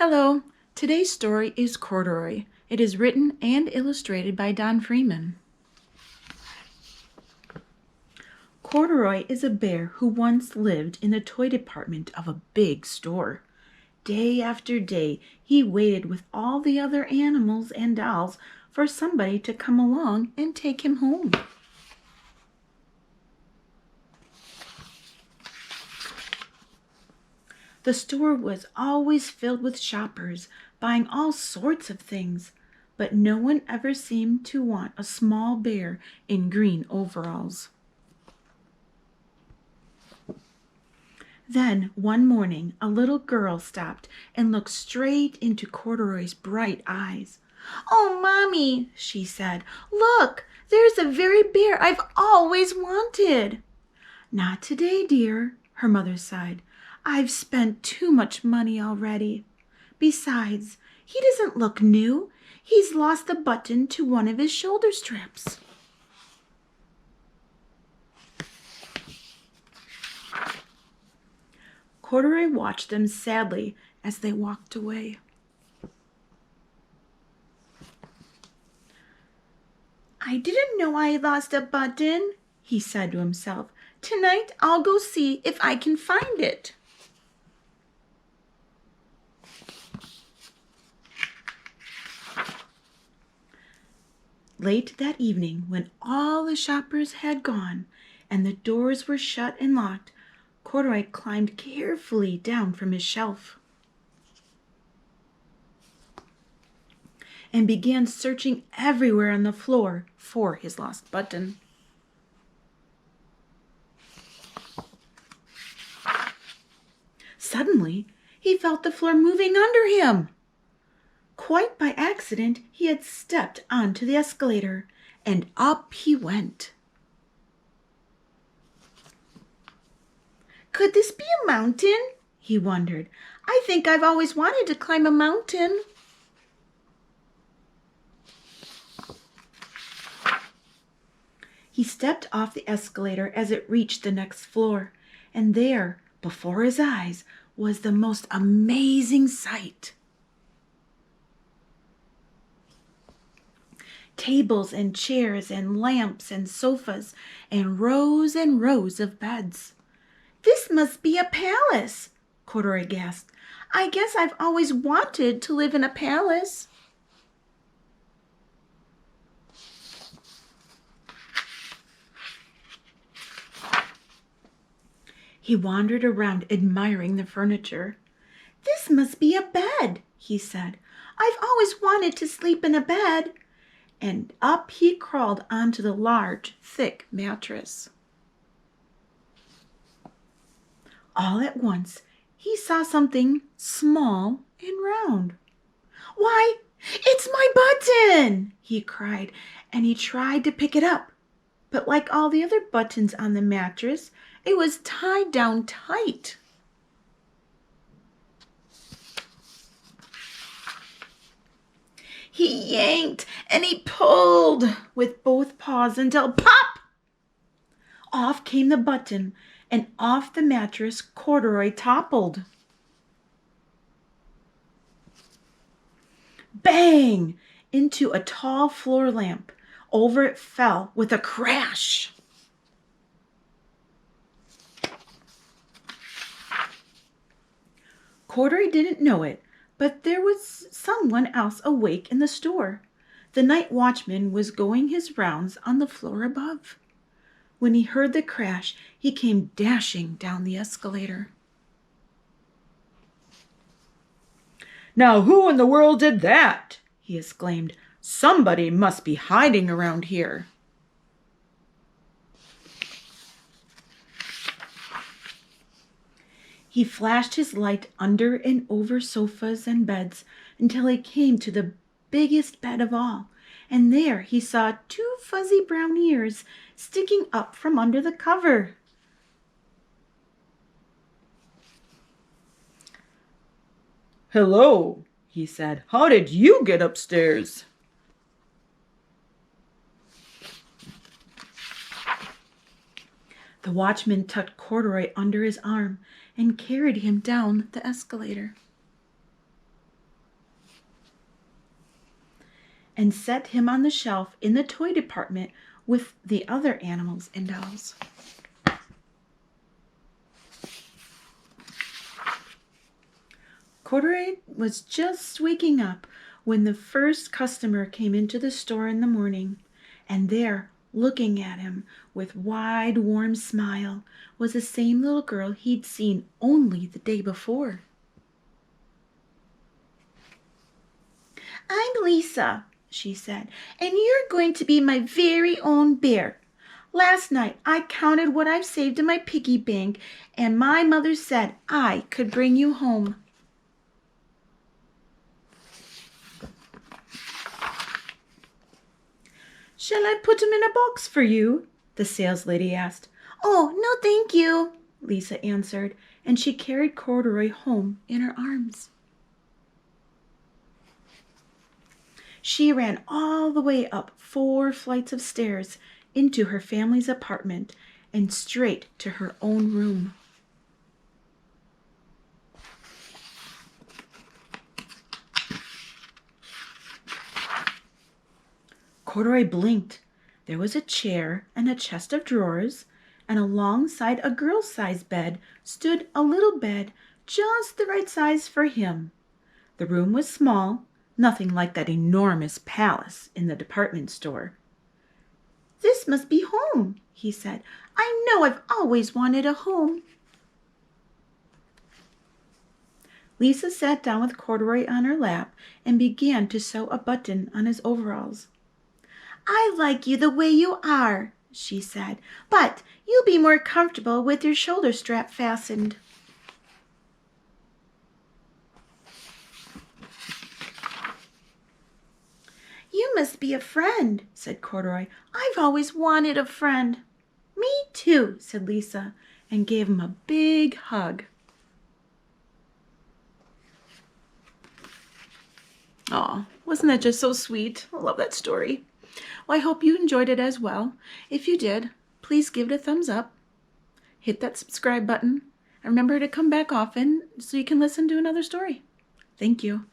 Hello, today's story is Corduroy. It is written and illustrated by Don Freeman. Corduroy is a bear who once lived in the toy department of a big store. Day after day, he waited with all the other animals and dolls for somebody to come along and take him home. The store was always filled with shoppers, buying all sorts of things, but no one ever seemed to want a small bear in green overalls. Then, one morning, a little girl stopped and looked straight into Corduroy's bright eyes. "Oh, Mommy," she said, "look, there's the very bear I've always wanted." "Not today, dear," her mother sighed. "I've spent too much money already. Besides, he doesn't look new. He's lost the button to one of his shoulder straps." Corduroy watched them sadly as they walked away. "I didn't know I lost a button," he said to himself. "Tonight I'll go see if I can find it." Late that evening, when all the shoppers had gone and the doors were shut and locked, Corduroy climbed carefully down from his shelf and began searching everywhere on the floor for his lost button. Suddenly, he felt the floor moving under him. Quite by accident, he had stepped onto the escalator, and up he went. "Could this be a mountain?" he wondered. "I think I've always wanted to climb a mountain." He stepped off the escalator as it reached the next floor, and there, before his eyes, was the most amazing sight. Tables and chairs and lamps and sofas and rows of beds. "This must be a palace," Corduroy gasped. "I guess I've always wanted to live in a palace." He wandered around admiring the furniture. "This must be a bed," he said. "I've always wanted to sleep in a bed." And up he crawled onto the large, thick mattress. All at once, he saw something small and round. "Why, it's my button!" he cried, and he tried to pick it up. But like all the other buttons on the mattress, it was tied down tight. He yanked and he pulled with both paws until pop! Off came the button, and off the mattress Corduroy toppled. Bang! Into a tall floor lamp. Over it fell with a crash. Corduroy didn't know it, but there was someone else awake in the store. The night watchman was going his rounds on the floor above. When he heard the crash, he came dashing down the escalator. "Now who in the world did that?" he exclaimed. "Somebody must be hiding around here." He flashed his light under and over sofas and beds until he came to the biggest bed of all, and there he saw two fuzzy brown ears sticking up from under the cover. "Hello," he said. "How did you get upstairs?" The watchman tucked Corduroy under his arm and carried him down the escalator. and set him on the shelf in the toy department with the other animals and dolls. Corduroy was just waking up when the first customer came into the store in the morning, and there, looking at him with wide, warm smile, was the same little girl he'd seen only the day before. "I'm Lisa," she said, "and you're going to be my very own bear. Last night I counted what I've saved in my piggy bank, and my mother said I could bring you home." "Shall I put him in a box for you?" the saleslady asked. "Oh, no, thank you," Lisa answered, and she carried Corduroy home in her arms. She ran all the way up 4 flights of stairs into her family's apartment and straight to her own room. Corduroy blinked. There was a chair and a chest of drawers, and alongside a girl-sized bed stood a little bed just the right size for him. The room was small, nothing like that enormous palace in the department store. "This must be home," he said. "I know I've always wanted a home." Lisa sat down with Corduroy on her lap and began to sew a button on his overalls. "I like you the way you are," she said, "but you'll be more comfortable with your shoulder strap fastened." "You must be a friend," said Corduroy. "I've always wanted a friend." "Me too," said Lisa, and gave him a big hug. Aw, wasn't that just so sweet? I love that story. Well, I hope you enjoyed it as well. If you did, please give it a thumbs up. Hit that subscribe button. And remember to come back often so you can listen to another story. Thank you.